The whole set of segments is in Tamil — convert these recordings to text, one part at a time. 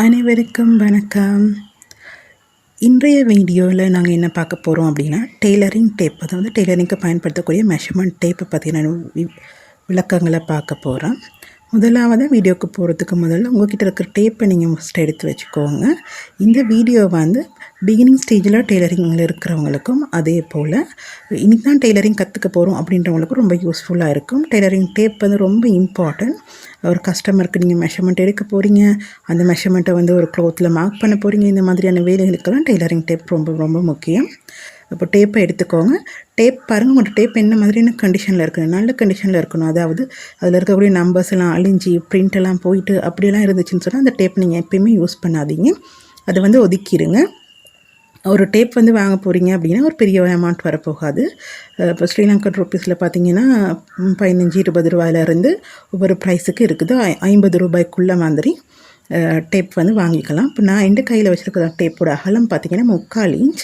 அனைவருக்கும் வணக்கம். இன்றைய வீடியோவில் நாங்கள் என்ன பார்க்க போகிறோம் அப்படின்னா, டெய்லரிங் டேப், அதாவது டெய்லரிங்க்கு பயன்படுத்தக்கூடிய மெஷர்மெண்ட் டேப்பை பற்றின விளக்கங்களை பார்க்க போகிறோம். முதலாவது வீடியோவுக்கு போகிறதுக்கு முதல்ல உங்கள்கிட்ட இருக்கிற டேப்பை நீங்கள் ஃபஸ்ட்டு எடுத்து வச்சுக்கோங்க. இந்த வீடியோ வந்து பிகினிங் ஸ்டேஜில் டெய்லரிங்கில் இருக்கிறவங்களுக்கும், அதே போல் இன்றைக்கி தான் டெய்லரிங் கற்றுக்க போகிறோம் அப்படின்றவங்களுக்கும் ரொம்ப யூஸ்ஃபுல்லாக இருக்கும். டெய்லரிங் டேப் வந்து ரொம்ப இம்பார்ட்டன்ட். ஒரு கஸ்டமருக்கு நீங்கள் மெஷர்மெண்ட் எடுக்க போகிறீங்க, அந்த மெஷர்மெண்ட்டை வந்து ஒரு க்ளோத்தில் மார்க் பண்ண போகிறீங்க, இந்த மாதிரியான வேலைகளுக்கெல்லாம் டெய்லரிங் டேப் ரொம்ப ரொம்ப முக்கியம். அப்போ டேப்பை எடுத்துக்கோங்க. டேப் பாருங்கள், உங்களோட டேப் என்ன மாதிரியான கண்டிஷனில் இருக்கணும், நல்ல கண்டிஷனில் இருக்கணும். அதாவது அதில் இருக்கக்கூடிய நம்பர்ஸ் எல்லாம் அழிஞ்சி பிரிண்ட் எல்லாம் போயிட்டு அப்படியெல்லாம் இருந்துச்சுன்னு சொன்னால் அந்த டேப் நீங்கள் எப்பயுமே யூஸ் பண்ணாதீங்க, அதை வந்து ஒதுக்கிடுங்க. ஒரு டேப் வந்து வாங்க போகிறீங்க அப்படின்னா ஒரு பெரிய அமௌண்ட் வரப்போகாது. இப்போ ஸ்ரீலங்கன் ருப்பீஸில் பார்த்தீங்கன்னா 15-20 ரூபாயிலேருந்து ஒவ்வொரு ப்ரைஸுக்கு இருக்குது. 50 ரூபாய்க்குள்ள மாதிரி டேப் வந்து வாங்கிக்கலாம். இப்போ நான் எந்த கையில் வச்சுருக்கிற டேப்போட அகலம் பார்த்திங்கன்னா 3/4 இன்ச்.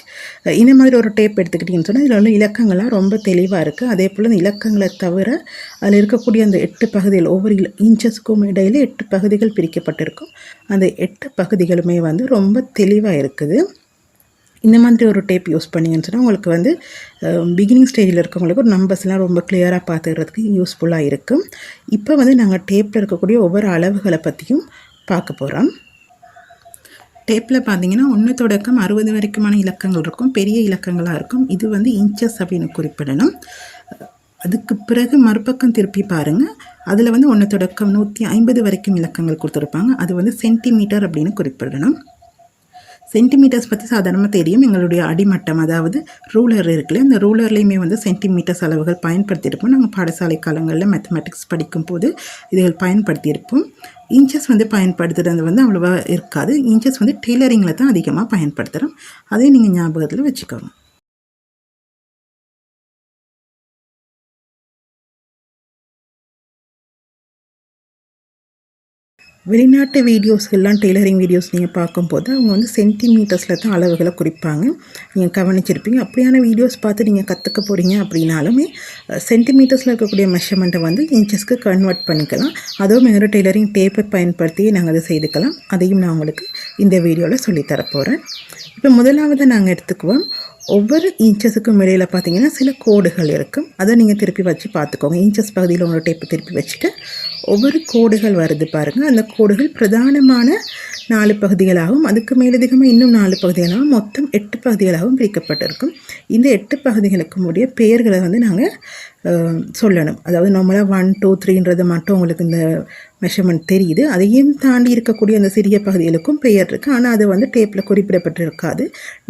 இந்த மாதிரி ஒரு டேப் எடுத்துக்கிட்டிங்கன்னு சொன்னால் இதில் உள்ள இலக்கங்கள்லாம் ரொம்ப தெளிவாக இருக்குது. அதே போல் இந்த இலக்கங்களை தவிர அதில் இருக்கக்கூடிய அந்த 8 பகுதிகள், ஒவ்வொரு இன்ச்சஸ்க்கும் இடையில் 8 பகுதிகள் பிரிக்கப்பட்டிருக்கும். அந்த 8 பகுதிகளுமே வந்து ரொம்ப தெளிவாக இருக்குது. இந்த மாதிரி ஒரு டேப் யூஸ் பண்ணிங்கன்னு சொன்னால் உங்களுக்கு வந்து பிகினிங் ஸ்டேஜில் இருக்கவங்களுக்கு ஒரு நம்பர்ஸ்லாம் ரொம்ப கிளியராக பார்த்துக்கிறதுக்கு யூஸ்ஃபுல்லாக இருக்கும். இப்போ வந்து நாங்கள் டேப்பில் இருக்கக்கூடிய ஒவ்வொரு அளவுகளை பற்றியும் பார்க்க போகிறோம். டேப்பில் பார்த்தீங்கன்னா 1 தொடக்கம் 60 வரைக்குமான இலக்கங்கள் இருக்கும், பெரிய இலக்கங்களாக இருக்கும். இது வந்து இன்ச்சஸ் அப்படின்னு குறிப்பிடணும். அதுக்கு பிறகு மறுபக்கம் திருப்பி பாருங்கள், அதில் வந்து 1 தொடக்கம் 150 வரைக்கும் இலக்கங்கள் கொடுத்துருப்பாங்க. அது வந்து சென்டிமீட்டர் அப்படின்னு குறிப்பிடணும். சென்டிமீட்டர்ஸ் பற்றி சாதாரணமாக தெரியும். எங்களுடைய அடிமட்டம், அதாவது ரூலர் இருக்குல்ல, அந்த ரூலர்லேயுமே வந்து சென்டிமீட்டர்ஸ் அளவுகள் பயன்படுத்தியிருப்போம். நாங்கள் பாடசாலை காலங்களில் மேத்தமெட்டிக்ஸ் படிக்கும்போது இதுகள் பயன்படுத்தியிருப்போம். இன்ச்சஸ் வந்து பயன்படுத்துகிறது வந்து அவ்வளோவா இருக்காது. இன்ச்சஸ் வந்து டெய்லரிங்கில் தான் அதிகமாக பயன்படுத்துகிறோம். அதையும் நீங்கள் ஞாபகத்தில் வச்சுக்கோங்க. வெளிநாட்டு வீடியோஸ்கெல்லாம் டெய்லரிங் வீடியோஸ் நீங்கள் பார்க்கும்போது அவங்க வந்து சென்டிமீட்டர்ஸில் தான் அளவுகளை குறிப்பாங்க. நீங்கள் கவனிச்சிருப்பீங்க. அப்படியான வீடியோஸ் பார்த்து நீங்கள் கற்றுக்க போகிறீங்க அப்படின்னாலுமே சென்டிமீட்டர்ஸில் இருக்கக்கூடிய மெஷர்மெண்ட்டை வந்து இன்ச்சஸ்க்கு கன்வெர்ட் பண்ணிக்கலாம். அதுவும் எங்களோட டெய்லரிங் டேப்பை பயன்படுத்தி நாங்கள் அதை செய்துக்கலாம். அதையும் நான் உங்களுக்கு இந்த வீடியோவில் சொல்லித்தரப்போகிறேன். இப்போ முதலாவது நாங்கள் எடுத்துக்குவோம். ஒவ்வொரு இன்ச்சஸுக்கும் இடையில் பார்த்தீங்கன்னா சில கோடுகள் இருக்கும். அதை நீங்கள் திருப்பி வச்சு பார்த்துக்கோங்க. இன்ச்சஸ் பகுதியில் உங்களோட டேப்பை திருப்பி வச்சுட்டு ஒவ்வொரு கோடுகள் வருது பாருங்கள். அந்த கோடுகள் பிரதானமான 4 பகுதிகளாகவும் அதுக்கு மேலதிகமாக இன்னும் 4 பகுதிகளாகவும் மொத்தம் 8 பகுதிகளாகவும் பிரிக்கப்பட்டிருக்கும். இந்த 8 பகுதிகளுக்கும் உடைய பெயர்களை வந்து நாங்கள் சொல்லணும். அதாவது நார்மலாக 1, 2, 3ன்றது மட்டும் உங்களுக்கு இந்த மெஷர்மெண்ட் தெரியுது. அதையும் தாண்டி இருக்கக்கூடிய அந்த சிறிய பகுதிகளுக்கும் பெயர் இருக்குது. ஆனால் அது வந்து டேப்பில் குறிப்பிடப்பட்டிருக்காது.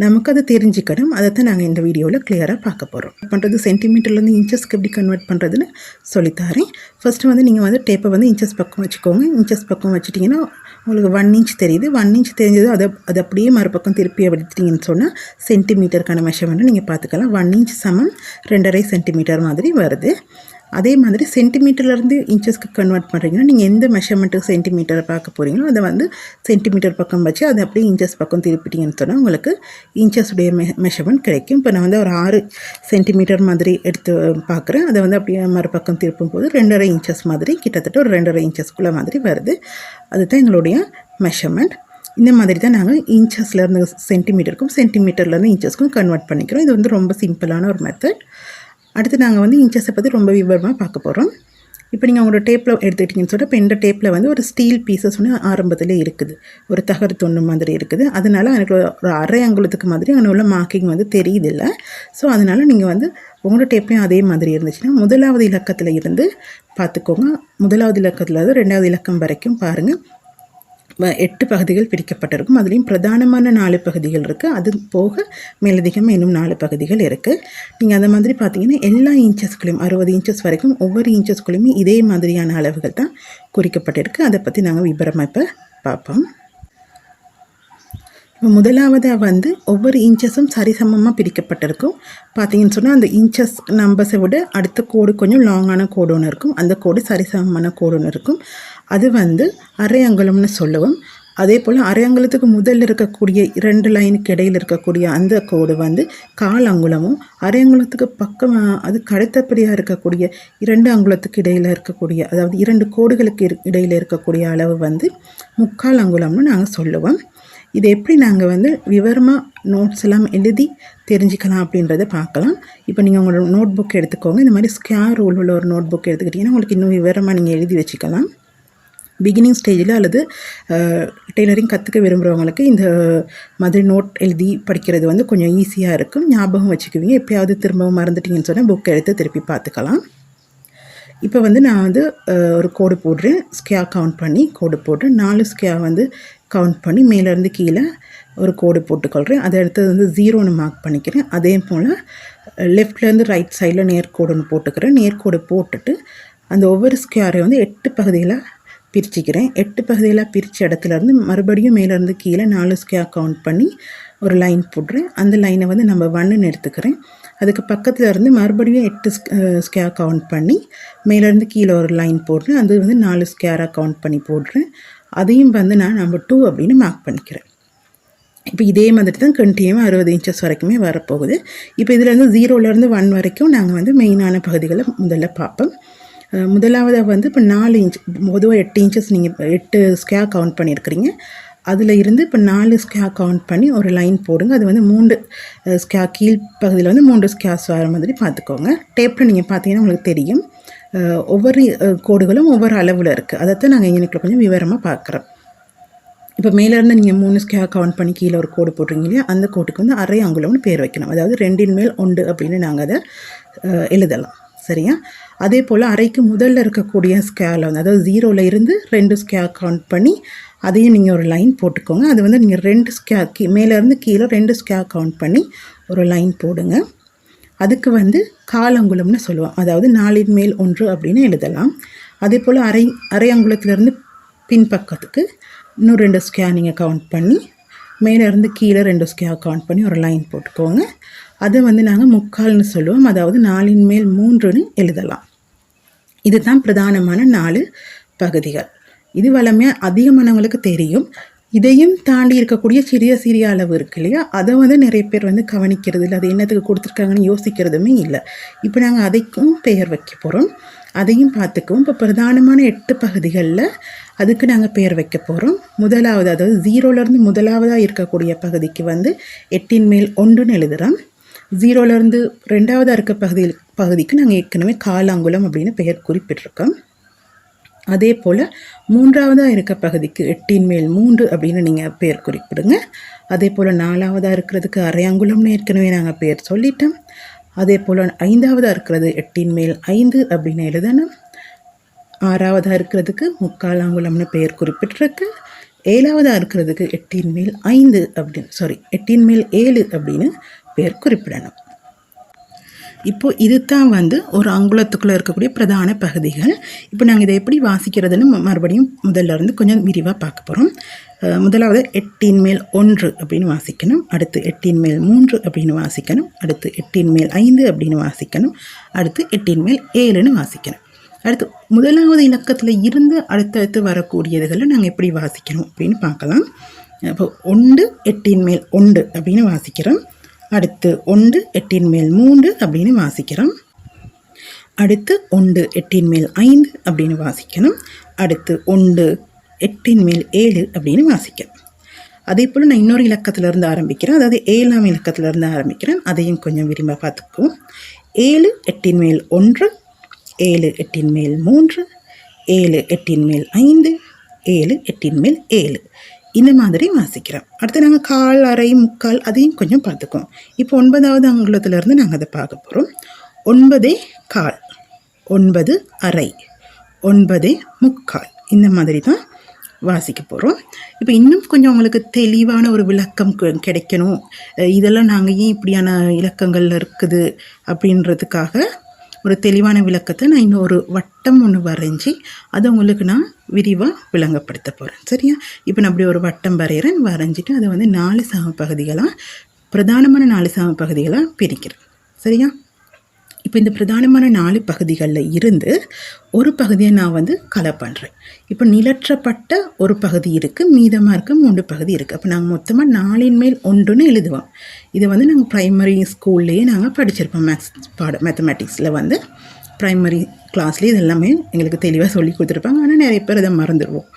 நமக்கு அது தெரிஞ்சுக்கணும். அதைத்தான் நாங்கள் இந்த வீடியோவில் கிளியராக பார்க்க போகிறோம். பண்ணுறது சென்டிமீட்டர்லேருந்து இன்ச்சஸ்க்கு எப்படி கன்வெர்ட் பண்ணுறதுன்னு சொல்லித்தாரேன். ஃபஸ்ட்டு வந்து நீங்கள் வந்து டேப்பை வந்து இன்ச்சஸ் பக்கம் வச்சுக்கோங்க. இன்ச்சஸ் பக்கம் வச்சுட்டிங்கன்னா உங்களுக்கு 1 இன்ச் தெரியுது. 1 இன்ச் தெரிஞ்சது அது அப்படியே மறுபக்கம் திருப்பி எடுத்துட்டிங்கன்னு சொன்னால் சென்டிமீட்டருக்கான மெஷர்மெண்ட்டு நீங்கள் பார்த்துக்கலாம். 1 இன்ச் சமம் 2.5 சென்டிமீட்டர் மாதிரி வருது. அதே மாதிரி சென்டிமீட்டர்லேருந்து இன்ச்சஸ்க்கு கன்வெர்ட் பண்ணுறீங்கன்னா நீங்கள் எந்த மெஷர்மெண்ட்டுக்கு சென்டிமீட்டரை பார்க்க போகிறீங்களோ அதை வந்து சென்டிமீட்டர் பக்கம் வச்சு அதை அப்படியே இன்ச்சஸ் பக்கம் திருப்பிட்டிங்கன்னு சொன்னால் உங்களுக்கு இன்ச்சஸுடைய மெஷர்மெண்ட் கிடைக்கும். இப்போ நான் வந்து ஒரு 6 சென்டிமீட்டர் மாதிரி எடுத்து பார்க்குறேன். அதை வந்து அப்படியே மறுபக்கம் திருப்பும் போது 2.5 இன்ச்சஸ் மாதிரி கிட்டத்தட்ட ஒரு 2.5 இன்ச்சஸ்க்குள்ளே மாதிரி வருது. அதுதான் எங்களுடைய மெஷர்மெண்ட். இந்த மாதிரி தான் நாங்கள் இன்ச்சஸ்லேருந்து சென்டிமீட்டருக்கும் சென்டிமீட்டர்லேருந்து இன்ச்சஸ்க்கும் கன்வெர்ட் பண்ணிக்கிறோம். இது வந்து ரொம்ப சிம்பிளான ஒரு மெத்தட். அடுத்து நாங்கள் வந்து இன்ச்சஸை பற்றி ரொம்ப விவரமாக பார்க்க போகிறோம். இப்போ நீங்கள் உங்களோட டேப்பில் எடுத்துக்கிட்டிங்கன்னு சொல்லிட்டு இப்போ இந்த டேப்பில் வந்து ஒரு ஸ்டீல் பீசஸ் ஒன்று ஆரம்பத்தில் இருக்குது, ஒரு தகர துண்டு மாதிரி இருக்குது. அதனால் எனக்கு ஒரு அரை அங்குலத்துக்கு மாதிரி அங்கே உள்ள மார்க்கிங் வந்து தெரியுதில்லை. ஸோ அதனால் நீங்கள் வந்து உங்களோட டேப்லையும் அதே மாதிரி இருந்துச்சுன்னா முதலாவது இலக்கத்தில் இருந்து பார்த்துக்கோங்க. முதலாவது இலக்கத்தில் இருந்து 2வது இலக்கம் வரைக்கும் பாருங்கள். 8 பகுதிகள் பிரிக்கப்பட்டிருக்கும். அதுலேயும் பிரதானமான 4 பகுதிகள் இருக்குது. அது போக மேலதிகமாக இன்னும் 4 பகுதிகள் இருக்குது. நீங்கள் அந்த மாதிரி பார்த்தீங்கன்னா எல்லா இன்ச்சஸ்களையும் 60 இன்ச்சஸ் வரைக்கும் ஒவ்வொரு இன்ச்சஸ்குள்ளேயுமே இதே மாதிரியான அளவுகள் தான் குறிக்கப்பட்டிருக்கு. அதை பற்றி நாங்கள் விபரமாக இப்போ பார்ப்போம். இப்போ முதலாவதாக வந்து ஒவ்வொரு இன்ச்சஸும் சரிசமமாக பிரிக்கப்பட்டிருக்கும். பார்த்தீங்கன்னு சொன்னால் அந்த இன்ச்சஸ் நம்பர்ஸை விட அடுத்த கோடு கொஞ்சம் லாங்கான கோடு ஒன்று இருக்கும். அந்த கோடு சரிசமமான கோடு ஒன்று இருக்கும். அது வந்து அரை அங்குலம்னு சொல்லுவோம். அதே போல் அரை அங்குலத்துக்கு முதல்ல இருக்கக்கூடிய 2 லைனுக்கு இடையில் இருக்கக்கூடிய அந்த கோடு வந்து 1/4 அங்குலமும், அரை அங்குலத்துக்கு பக்கம் அதுக்கு அடுத்தபடியாக இருக்கக்கூடிய 2 அங்குலத்துக்கு இடையில் இருக்கக்கூடிய, அதாவது 2 கோடுகளுக்கு இடையில் இருக்கக்கூடிய அளவு வந்து 3/4 அங்குலம்னு நாங்கள் சொல்லுவோம். இதை எப்படி நாங்கள் வந்து விவரமாக நோட்ஸ் எல்லாம் எழுதி தெரிஞ்சுக்கலாம் அப்படின்றத பார்க்கலாம். இப்போ நீங்கள் உங்களோட நோட் புக் எடுத்துக்கோங்க. இந்த மாதிரி ஸ்கொயர் ரூல் உள்ள ஒரு நோட் புக் எடுத்துக்கிட்டிங்கன்னா உங்களுக்கு இன்னும் விவரமாக நீங்கள் எழுதி வச்சுக்கலாம். பிகினிங் ஸ்டேஜில் அல்லது டெய்லரிங் கற்றுக்க விரும்புகிறவங்களுக்கு இந்த மாதிரி நோட் எழுதி படிக்கிறது வந்து கொஞ்சம் ஈஸியாக இருக்கும். ஞாபகம் வச்சுக்குவீங்க. எப்போயாவது திரும்பவும் மறந்துட்டிங்கன்னு சொன்னால் புக்கை எடுத்து திருப்பி பார்த்துக்கலாம். இப்போ வந்து நான் வந்து ஒரு கோடு போடுறேன். ஸ்கொயர் கவுண்ட் பண்ணி கோடு போட்டு 4 ஸ்கொயர் வந்து கவுண்ட் பண்ணி மேலேருந்து கீழே ஒரு கோடு போட்டுக்கொள்கிறேன். அதை அடுத்தது வந்து 0ன்னு மார்க் பண்ணிக்கிறேன். அதே போல் லெஃப்ட்லேருந்து ரைட் சைடில் நேர்கோடுன்னு போட்டுக்கிறேன். நேர்கோடு போட்டுட்டு அந்த ஒவ்வொரு ஸ்கொயரையும் வந்து 8 பகுதியில் பிரிச்சுக்கிறேன். 8 பகுதியில் பிரித்த இடத்துலேருந்து மறுபடியும் மேலேருந்து கீழே 4 ஸ்கொயர் கவுண்ட் பண்ணி ஒரு லைன் போடுறேன். அந்த லைனை வந்து நம்ம 1ன்னு எடுத்துக்கிறேன். அதுக்கு பக்கத்தில் இருந்து மறுபடியும் 8 ஸ்கொயர் கவுண்ட் பண்ணி மேலேருந்து கீழே ஒரு லைன் போடுறேன். அது வந்து 4 ஸ்கொயராக கவுண்ட் பண்ணி போடுறேன். அதையும் வந்து நான் நம்பர் 2 அப்படின்னு மார்க் பண்ணிக்கிறேன். இப்போ இதே மாதிரி தான் கண்டினியூவாக 60 இன்ச்சஸ் வரைக்குமே வரப்போகுது. இப்போ இதிலேருந்து 0லேருந்து 1 வரைக்கும் நாங்கள் வந்து மெயினான பகுதிகளை முதல்ல பார்ப்போம். முதலாவதாக வந்து இப்போ 4 இன்ச், பொதுவாக 8 இன்ச்சஸ் நீங்கள் 8 ஸ்கொயர் கவுண்ட் பண்ணியிருக்கிறீங்க. அதில் இருந்து இப்போ 4 ஸ்கொயர் கவுண்ட் பண்ணி ஒரு லைன் போடுங்க. அது வந்து 3 ஸ்கொயர் கீழ் பகுதியில் வந்து 3 ஸ்கொயர்ஸ் வர மாதிரி பார்த்துக்கோங்க. டேப்பில் நீங்கள் பார்த்தீங்கன்னா உங்களுக்கு தெரியும். ஒவ்வொரு கோடுகளும் ஒவ்வொரு அளவில் இருக்குது. அதைத்தான் நாங்கள் இங்கே கொஞ்சம் விவரமாக பார்க்குறோம். இப்போ மேலேருந்து நீங்கள் 3 ஸ்கொயர் கவுண்ட் பண்ணி கீழே ஒரு கோடு போடுறீங்க இல்லையா, அந்த கோட்டுக்கு வந்து அரை அங்குலம்னு பேர் வைக்கணும். அதாவது 2ன் மேல் 1 அப்படின்னு நாங்கள் அதை எழுதலாம். சரியா? அதே போல் அரைக்கு முதல்ல இருக்கக்கூடிய ஸ்கொயரில் வந்து, அதாவது 0ல் இருந்து 2 ஸ்கொயர் கவுண்ட் பண்ணி அதையும் நீங்கள் ஒரு லைன் போட்டுக்கோங்க. அது வந்து நீங்கள் 2 ஸ்கொயர் மேலேருந்து கீழே 2 ஸ்கொயர் கவுண்ட் பண்ணி ஒரு லைன் போடுங்க. அதுக்கு வந்து 1/4 அங்குலம்னு சொல்லுவோம். அதாவது 4ன் மேல் 1 அப்படின்னு எழுதலாம். அதே போல் அரை அங்குலத்திலேருந்து பின்பக்கத்துக்கு இன்னும் 2 ஸ்கொயர் நீங்கள் கவுண்ட் பண்ணி மேலேருந்து கீழே 2 ஸ்கொயர் கவுண்ட் பண்ணி ஒரு லைன் போட்டுக்கோங்க. அதை வந்து நாங்கள் 3/4ன்னு சொல்லுவோம். அதாவது 4ன் மேல் 3ன்னு எழுதலாம். இதுதான் பிரதானமான 4 பகுதிகள். இது வளமையாக அதிகமானவங்களுக்கு தெரியும். இதையும் தாண்டி இருக்கக்கூடிய சிறிய அளவு இருக்கு இல்லையா, அதை வந்து நிறைய பேர் வந்து கவனிக்கிறது இல்லை. அது என்னத்துக்கு கொடுத்துருக்காங்கன்னு யோசிக்கிறதுமே இல்லை. இப்போ நாங்கள் அதைக்கும் பெயர் வைக்க போகிறோம். அதையும் பார்த்துக்குவோம். இப்போ பிரதானமான 8 பகுதிகளில் அதுக்கு நாங்கள் பெயர் வைக்க போகிறோம். முதலாவது, அதாவது 0லேருந்து முதலாவதாக இருக்கக்கூடிய பகுதிக்கு வந்து 8ன் மேல் 1ன்னு எழுதுகிறோம். 0லேருந்து 2ஆவதாக இருக்க பகுதிக்கு நாங்கள் ஏற்கனவே 1/4 அங்குலம் அப்படின்னு பெயர் குறிப்பிட்டிருக்கோம். அதே போல் 3ஆவதாக இருக்க பகுதிக்கு 8ன் மேல் 3 அப்படின்னு நீங்கள் பேர் குறிப்பிடுங்க. அதே போல் 4ஆவதாக இருக்கிறதுக்கு அரை அங்குலம்னு ஏற்கனவே நாங்கள் பேர் சொல்லிட்டோம். அதே போல் 5ஆவதாக இருக்கிறது 8ன் மேல் 5 அப்படின்னு எழுதணும். 6ஆவதாக இருக்கிறதுக்கு 3/4 அங்குலம்னு பெயர் குறிப்பிட்டிருக்கு. 7ஆவதாக இருக்கிறதுக்கு 8ன் மேல் 5 அப்படின்னு 8ன் மேல் 7 அப்படின்னு பேர் குறிப்பிடணும். இப்போது இது தான் வந்து ஒரு அங்குலத்துக்குள்ளே இருக்கக்கூடிய பிரதான பகுதிகள். இப்போ நாங்கள் இதை எப்படி வாசிக்கிறதுன்னு மறுபடியும் முதல்ல இருந்து கொஞ்சம் விரிவாக பார்க்க போகிறோம். முதலாவது 8ன் மேல் 1 அப்படின்னு வாசிக்கணும். அடுத்து 8ன் மேல் 3 அப்படின்னு வாசிக்கணும். அடுத்து 8ன் மேல் 5 அப்படின்னு வாசிக்கணும். அடுத்து 8ன் மேல் 7ன்னு வாசிக்கணும். அடுத்து முதலாவது இலக்கத்தில் இருந்து அடுத்தடுத்து வரக்கூடியதுகளை நாங்கள் எப்படி வாசிக்கணும் அப்படின்னு பார்க்கலாம். இப்போ 1 8ன் மேல் 1 அப்படின்னு வாசிக்கிறோம். அடுத்து 1 8ன் மேல் 3 அப்படின்னு வாசிக்கிறோம். அடுத்து 1 8ன் மேல் 5 அப்படின்னு வாசிக்கணும். அடுத்து 1 8ன் மேல் 7 அப்படின்னு வாசிக்கிறோம். அதே போல் நான் இன்னொரு இலக்கத்திலேருந்து ஆரம்பிக்கிறேன். அதாவது 7ஆம் இலக்கத்திலேருந்து ஆரம்பிக்கிறேன். அதையும் கொஞ்சம் விரும்ப பார்த்துக்குவோம். 7 8ன் மேல் 1, 7 8ன் மேல் 3, 7 8ன் மேல் 5, 7 8ன் மேல் 7 இந்த மாதிரி வாசிக்கிறோம். அடுத்து நாங்கள் 1/4 அரை 3/4 அதையும் கொஞ்சம் பார்த்துக்குவோம். இப்போ 9ஆவது அங்குலத்திலேருந்து நாங்கள் அதை பார்க்க போகிறோம். 9 1/4, 9 அரை, 9 3/4 இந்த மாதிரி தான் வாசிக்க போகிறோம். இப்போ இன்னும் கொஞ்சம் உங்களுக்கு தெளிவான ஒரு விளக்கம் கிடைக்கணும், இதெல்லாம் நாங்கள் ஏன் இப்படியான இலக்கங்கள் இருக்குது அப்படின்றதுக்காக ஒரு தெளிவான விளக்கத்தை நான் இன்னொரு வட்டம் ஒன்று வரைஞ்சி அதை உங்களுக்கு நான் விரிவாக விளங்கப்படுத்த போகிறேன். சரியா? இப்போ நான் அப்படி ஒரு வட்டம் வரைகிறேன். வரைஞ்சிட்டு அதை வந்து 4 சம பகுதிகளாக, பிரதானமான 4 சம பகுதிகளாக பிரிக்கிறேன். சரியா? இப்போ இந்த பிரதானமான 4 பகுதிகளில் இருந்து ஒரு பகுதியை நான் வந்து கலர் பண்ணுறேன். இப்போ நிலற்றப்பட்ட ஒரு பகுதி இருக்குது, மீதமாக இருக்க 3 பகுதி இருக்குது. அப்போ நாங்கள் மொத்தமாக 4ன் மேல் 1ன்னு எழுதுவோம். இதை வந்து நாங்கள் ப்ரைமரி ஸ்கூல்லேயே நாங்கள் படிச்சிருப்போம். மேத்தமேட்டிக்ஸில் வந்து ப்ரைமரி கிளாஸ்லேயே இது எல்லாமே எங்களுக்கு தெளிவாக சொல்லி கொடுத்துருப்பாங்க. ஆனால் நிறைய பேர் அதை மறந்துடுவோம்.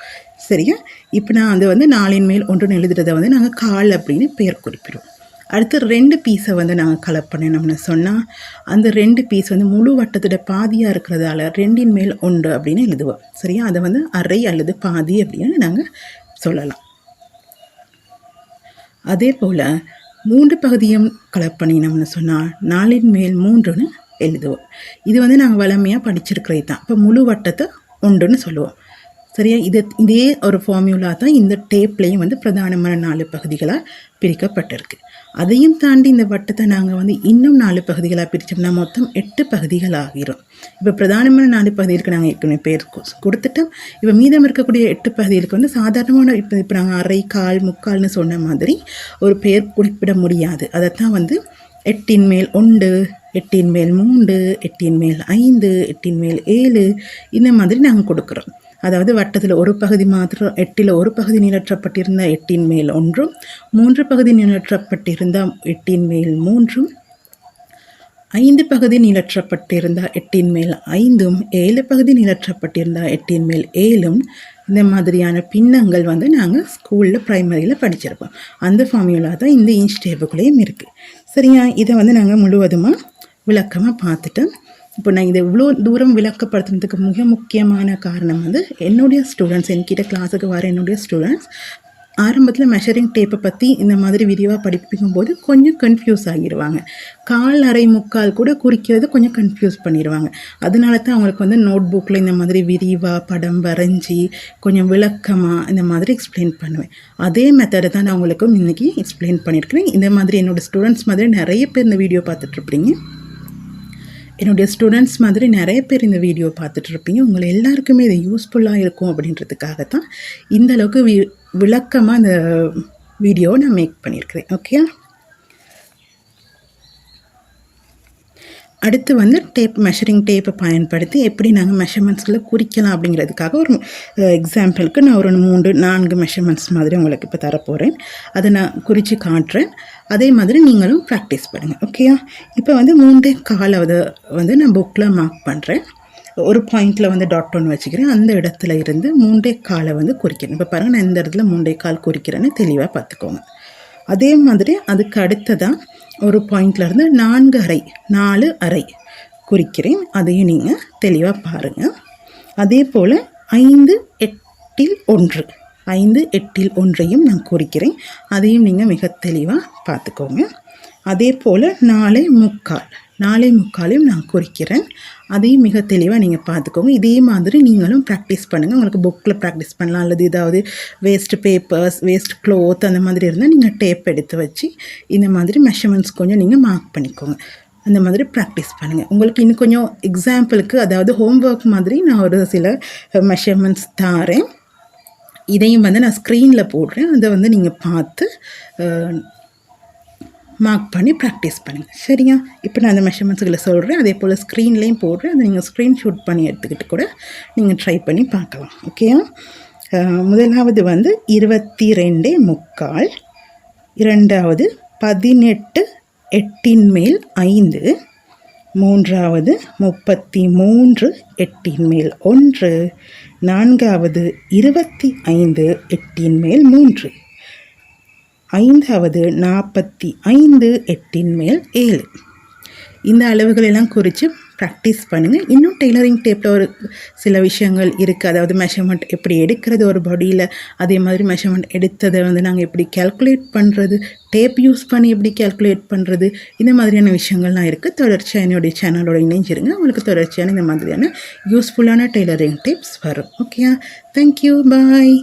சரியா? இப்போ நான் அதை வந்து 4ன் மேல் 1ன்னு எழுதுறதை வந்து நாங்கள் கால் அப்படின்னு பெயர் குறிப்பிடுவோம். அடுத்து 2 பீஸை வந்து நாங்கள் கலர் பண்ணணும்னு சொன்னால் அந்த 2 பீஸ் வந்து முழு வட்டத்தோட பாதியாக இருக்கிறதால 2ன் மேல் 1 அப்படின்னு எழுதுவோம். சரியா? அதை வந்து அரை அல்லது பாதி அப்படின்னு நாங்கள் சொல்லலாம். அதே போல் 3 பகுதியும் கலர் பண்ணினோம்னு சொன்னால் 4ன் மேல் 3ன்னு எழுதுவோம். இது வந்து நாங்கள் வளமையாக படிச்சிருக்கிறது தான். இப்போ முழு வட்டத்தை 1ன்னு சொல்லுவோம். சரியா? இதே ஒரு ஃபார்முலா தான் இந்த டேப்லேயும் வந்து பிரதானமான 4 பகுதிகளாக பிரிக்கப்பட்டிருக்கு. அதையும் தாண்டி இந்த வட்டத்தை நாங்கள் வந்து இன்னும் 4 பகுதிகளாக பிரித்தோம்னா மொத்தம் 8 பகுதிகள் ஆகிரும். இப்போ பிரதானமான 4 பகுதிகளுக்கு நாங்கள் ஏற்கனவே பேர் கொடுத்துட்டோம். இப்போ மீதம் இருக்கக்கூடிய 8 பகுதிகளுக்கு வந்து சாதாரணமான இப்போ நாங்கள் அரை, கால், முக்கால்னு சொன்ன மாதிரி ஒரு பேர் குறிப்பிட முடியாது. அதைத்தான் வந்து 8ன் மேல் 1, 8ன் மேல் 3, 8ன் மேல் 5, 8ன் மேல் 7 இந்த மாதிரி நாங்கள் கொடுக்குறோம். அதாவது வட்டத்தில் ஒரு பகுதி மாத்திரம் 8ல் ஒரு பகுதி நிலற்றப்பட்டிருந்த 8ன் மேல் 1ம், 3 பகுதி நிலற்றப்பட்டிருந்த 8ன் மேல் 3ம், 5 பகுதி நிலற்றப்பட்டிருந்த 8ன் மேல் 5ம், 7 பகுதி நிலற்றப்பட்டிருந்த 8ன் மேல் 7ம் இந்த மாதிரியான பின்னங்கள் வந்து நாங்கள் ஸ்கூலில் ப்ரைமரியில் படிச்சிருப்போம். அந்த ஃபார்முலா தான் இந்த இன்ச் டேபுக்குள்ளேயும் இருக்குது. சரியா? இதை வந்து நாங்கள் முழுவதுமாக விளக்கமாக பார்த்துட்டோம். இப்போ நான் இதை இவ்வளோ தூரம் விளக்கப்படுத்துறதுக்கு மிக முக்கியமான காரணம் வந்து என்னுடைய ஸ்டூடெண்ட்ஸ், என்கிட்ட கிளாஸுக்கு வர என்னுடைய ஸ்டூடெண்ட்ஸ் ஆரம்பத்தில் மெஷரிங் டேப்பை பற்றி இந்த மாதிரி விரிவாக படிப்பிக்கும் போது கொஞ்சம் கன்ஃபியூஸ் ஆகிடுவாங்க. கால், அரை, முக்கால் கூட குறிக்கிறது கொஞ்சம் கன்ஃபியூஸ் பண்ணிடுவாங்க. அதனால தான் அவங்களுக்கு வந்து நோட் புக்கில் இந்த மாதிரி விரிவாக படம் வரைஞ்சி கொஞ்சம் விளக்கமாக இந்த மாதிரி எக்ஸ்பிளைன் பண்ணுவேன். அதே மெத்தடை தான் நான் அவங்களுக்கும் இன்றைக்கி எக்ஸ்பிளைன் பண்ணியிருக்கிறேன். இந்த மாதிரி என்னோடய ஸ்டூடெண்ட்ஸ் மாதிரி நிறைய பேர் இந்த வீடியோ பார்த்துட்ருப்பீங்க. என்னுடைய ஸ்டூடெண்ட்ஸ் மாதிரி நிறைய பேர் இந்த வீடியோ பார்த்துட்ருப்பீங்க. உங்களை எல்லாருக்குமே இது யூஸ்ஃபுல்லாக இருக்கும் அப்படின்றதுக்காகத்தான் இந்த அளவுக்கு விளக்கமாக இந்த வீடியோவை நான் மேக் பண்ணியிருக்கிறேன். ஓகே, அடுத்து வந்து மெஷரிங் டேப்பை பயன்படுத்தி எப்படி நாங்கள் மெஷர்மெண்ட்ஸில் குறிக்கலாம் அப்படிங்கிறதுக்காக ஒரு எக்ஸாம்பிளுக்கு நான் ஒரு 3-4 மெஷர்மெண்ட்ஸ் மாதிரி உங்களுக்கு இப்போ தரப்போகிறேன். அதை நான் குறித்து காட்டுறேன். அதே மாதிரி நீங்களும் ப்ராக்டிஸ் பண்ணுங்கள். ஓகேயா? இப்போ வந்து 3.25 வந்து நான் புக்கில் மார்க் பண்ணுறேன். ஒரு பாயிண்டில் வந்து டாட் ஒன்று வச்சுக்கிறேன். அந்த இடத்துல இருந்து 3.25 வந்து குறிக்கிறேன். இப்போ பாருங்கள், நான் இந்த இடத்துல 3.25 குறிக்கிறேன்னு தெளிவாக பார்த்துக்கோங்க. அதே மாதிரி அதுக்கு அடுத்ததான் ஒரு பாயிண்ட்லேருந்து 4 அரை குறிக்கிறேன். அதையும் நீங்கள் தெளிவாக பாருங்கள். அதே போல் 5 8ல் 1 8ல் 1ஐயும் நான் குறிக்கிறேன். அதையும் நீங்கள் மிக தெளிவாக பார்த்துக்கோங்க. அதே போல் 4.25 நான் குறிக்கிறேன். அதையும் மிக தெளிவாக நீங்கள் பார்த்துக்கோங்க. இதே மாதிரி நீங்களும் ப்ராக்டிஸ் பண்ணுங்கள். உங்களுக்கு புக்கில் ப்ராக்டிஸ் பண்ணலாம், அல்லது ஏதாவது வேஸ்ட் பேப்பர்ஸ், வேஸ்ட் க்ளோத் அந்த மாதிரி இருந்தால் நீங்கள் டேப் எடுத்து வச்சு இந்த மாதிரி மெஷர்மெண்ட்ஸ் கொஞ்சம் நீங்கள் மார்க் பண்ணிக்கோங்க. அந்த மாதிரி ப்ராக்டிஸ் பண்ணுங்கள். உங்களுக்கு இன்னும் கொஞ்சம் எக்ஸாம்பிளுக்கு, அதாவது ஹோம்ஒர்க் மாதிரி நான் ஒரு சில மெஷர்மெண்ட்ஸ் தாரேன். இதையும் வந்து நான் ஸ்க்ரீனில் போடுறேன். அதை வந்து நீங்கள் பார்த்து மார்க் பண்ணி ப்ராக்டிஸ் பண்ணுங்கள். சரியா? இப்போ நான் அந்த மெஷர்மெண்ட்ஸுகளை சொல்கிறேன். அதே போல் ஸ்க்ரீன்லேயும் போடுறேன். அதை நீங்கள் ஸ்க்ரீன்ஷூட் பண்ணி எடுத்துக்கிட்டு கூட நீங்கள் ட்ரை பண்ணி பார்க்கலாம். ஓகேயா? முதலாவது வந்து 22.25, இரண்டாவது 18 8ன் மேல் 5, மூன்றாவது 33 8ன் மேல் 1, நான்காவது 25 8ன் மேல் 3, ஐந்தாவது 45 8ன் மேல் 7. இந்த அளவுகளெல்லாம் குறித்து ப்ராக்டிஸ் பண்ணுங்கள். இன்னும் டெய்லரிங் டேப்பில் ஒரு சில விஷயங்கள் இருக்குது. அதாவது மெஷர்மெண்ட் எப்படி எடுக்கிறது ஒரு பாடியில், அதே மாதிரி மெஷர்மெண்ட் எடுத்ததை வந்து நாங்கள் எப்படி கேல்குலேட் பண்ணுறது, டேப் யூஸ் பண்ணி எப்படி கேல்குலேட் பண்ணுறது, இந்த மாதிரியான விஷயங்கள்லாம் இருக்குது. தொடர்ச்சியாக என்னுடைய சேனலோட இணைஞ்சிருங்க. உங்களுக்கு தொடர்ச்சியான இந்த மாதிரியான யூஸ்ஃபுல்லான டெய்லரிங் டிப்ஸ் வரும். ஓகே, தேங்க்யூ, பாய்.